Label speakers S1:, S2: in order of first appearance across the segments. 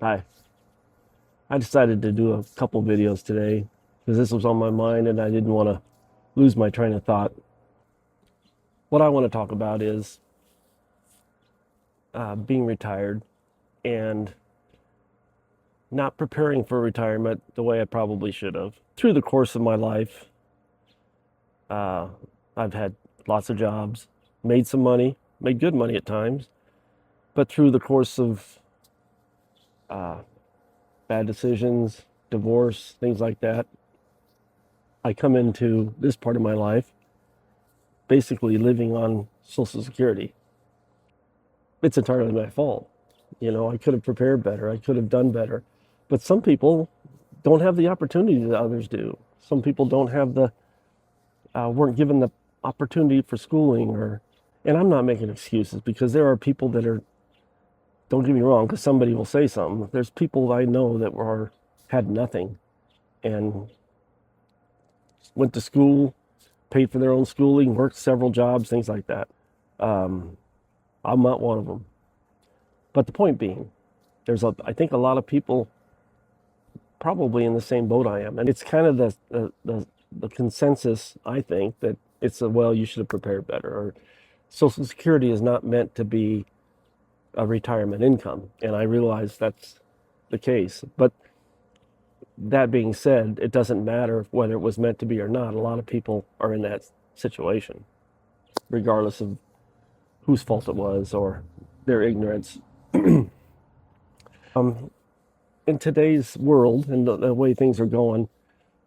S1: Hi. I decided to do a couple videos today because this was on my mind and I didn't want to lose my train of thought. What I want to talk about is being retired and not preparing for retirement the way I probably should have. Through the course of my life, uh, I've had lots of jobs, made some money, made good money at times, but through the course of uh, bad decisions, divorce, things like that, I come into this part of my life basically living on Social Security. It's entirely my fault. I could have prepared better. I could have done better. But some people don't have the opportunity that others do. Some people don't have weren't given the opportunity for schooling and I'm not making excuses because there are people that are, don't get me wrong, because somebody will say something. There's people I know that had nothing and went to school, paid for their own schooling, worked several jobs, things like that. Um, I'm not one of them. But the point being, I think a lot of people probably in the same boat I am, and it's kind of the consensus. I think that well, you should have prepared better, or Social Security is not meant to be a retirement income, and I realize that's the case. But that being said, it doesn't matter whether it was meant to be or not. A lot of people are in that situation, regardless of whose fault it was or their ignorance. In today's world and the way things are going,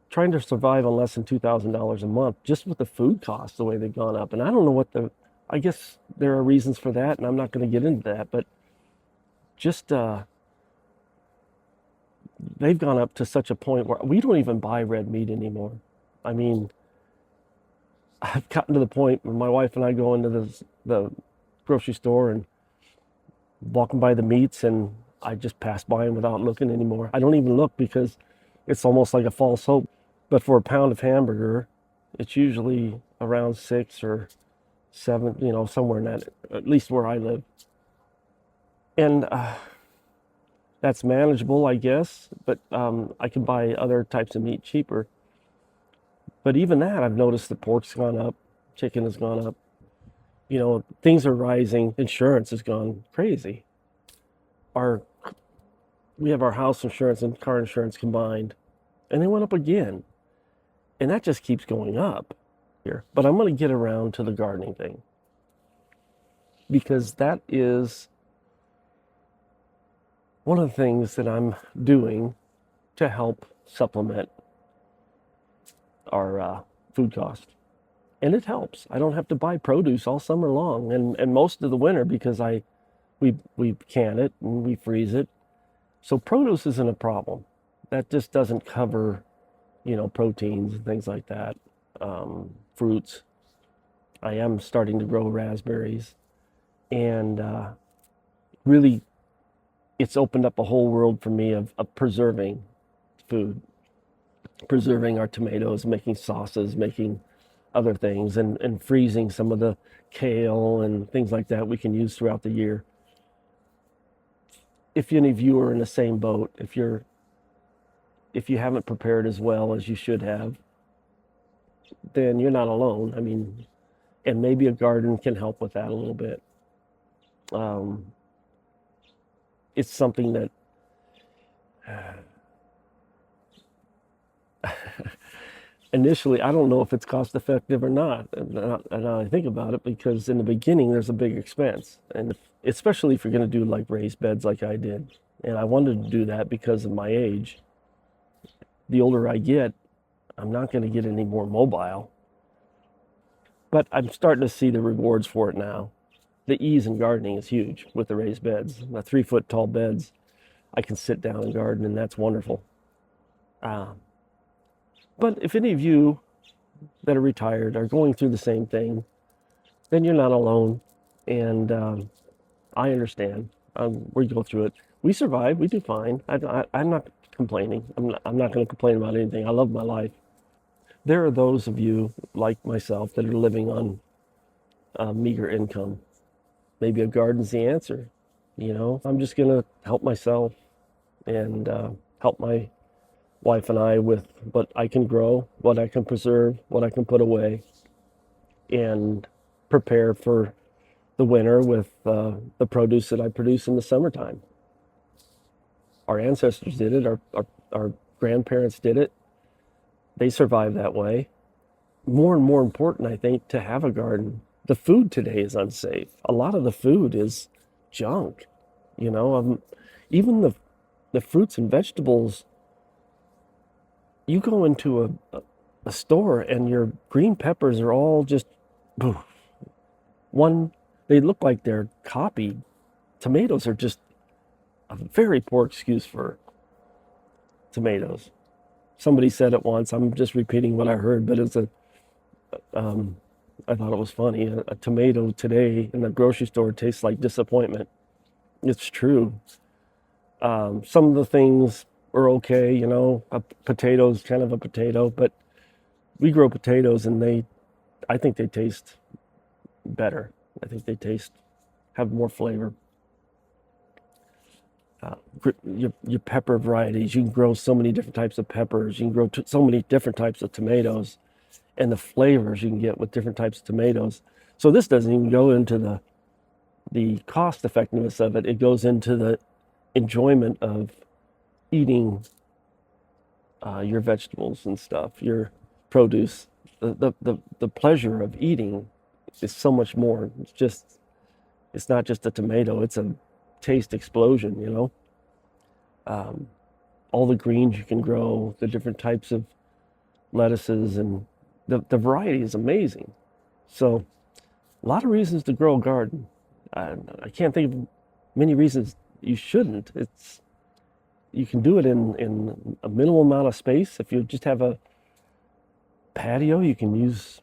S1: trying to survive on less than $2,000 a month, just with the food costs the way they've gone up. And I don't know I guess there are reasons for that, and I'm not going to get into that, but just they've gone up to such a point where we don't even buy red meat anymore. I mean, I've gotten to the point where my wife and I go into the grocery store and walking by the meats, and I just pass by them without looking anymore. I don't even look because it's almost like a false hope. But for a pound of hamburger, it's usually around 6 or 7, somewhere in that, at least where I live. And that's manageable, I guess, but I can buy other types of meat cheaper. But even that, I've noticed the pork's gone up, chicken has gone up. Things are rising. Insurance has gone crazy. Our We have our house insurance and car insurance combined, and they went up again. And that just keeps going up here. But I'm going to get around to the gardening thing because that is one of the things that I'm doing to help supplement our food cost. And it helps. I don't have to buy produce all summer long and most of the winter because we can it and we freeze it. So produce isn't a problem. That just doesn't cover, proteins and things like that. Fruits. I am starting to grow raspberries, and really, it's opened up a whole world for me of preserving food, preserving our tomatoes, making sauces, making other things, and freezing some of the kale and things like that we can use throughout the year. If any of you are in the same boat, if you haven't prepared as well as you should have, then you're not alone. I mean, and maybe a garden can help with that a little bit. Um, it's something that initially I don't know if it's cost effective or not. And I think about it because in the beginning there's a big expense, and especially if you're going to do like raised beds like I did. And I wanted to do that because of my age. The older I get, I'm not going to get any more mobile, but I'm starting to see the rewards for it now. The ease in gardening is huge with the raised beds. The 3 foot tall beds, I can sit down and garden, and that's wonderful. Uh, but if any of you that are retired are going through the same thing, then you're not alone. And I understand. We go through it. We survive. We do fine. I'm not complaining. I'm not going to complain about anything. I love my life. There are those of you like myself that are living on a meager income. Maybe a garden's the answer. I'm just going to help myself. and help my wife and I with what I can grow, what I can preserve, what I can put away, and prepare for the winter with the produce that I produce in the summertime. Our ancestors did it, our grandparents did it. They survived that way. More and more important, I think, to have a garden. The food today is unsafe. A lot of the food is junk. You know, even the fruits and vegetables, you go into a store and your green peppers are all just one, they look like they're copied. Tomatoes are just a very poor excuse for tomatoes. Somebody said it once, I'm just repeating what I heard, but I thought it was funny. A tomato today in the grocery store tastes like disappointment. It's true. Some of the things are okay, you know, a potato's kind of a potato, but we grow potatoes and I think they taste better. I think they have more flavor. Your pepper varieties, you can grow so many different types of peppers. You can grow so many different types of tomatoes, and the flavors you can get with different types of tomatoes. So this doesn't even go into the cost effectiveness of it. It goes into the enjoyment of eating your vegetables and stuff, your produce. The pleasure of eating is so much more. It's not just a tomato, it's a taste explosion, you know. All the greens you can grow, the different types of lettuces, and the variety is amazing. So a lot of reasons to grow a garden. I can't think of many reasons you shouldn't. You can do it in a minimal amount of space. If you just have a patio, you can use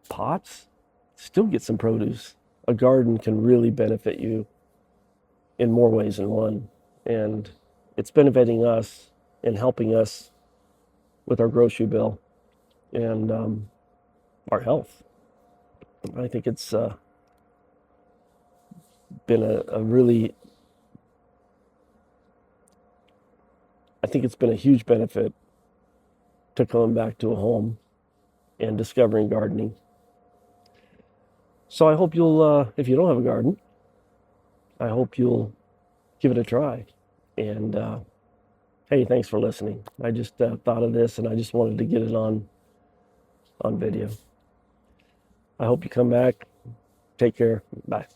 S1: pots, still get some produce. A garden can really benefit you in more ways than one. And it's benefiting us and helping us with our grocery bill and our health. I think it's been I think it's been a huge benefit to coming back to a home and discovering gardening. So I hope if you don't have a garden, I hope you'll give it a try. And hey, thanks for listening. I just thought of this and I just wanted to get it on video. I hope you come back. Take care. Bye.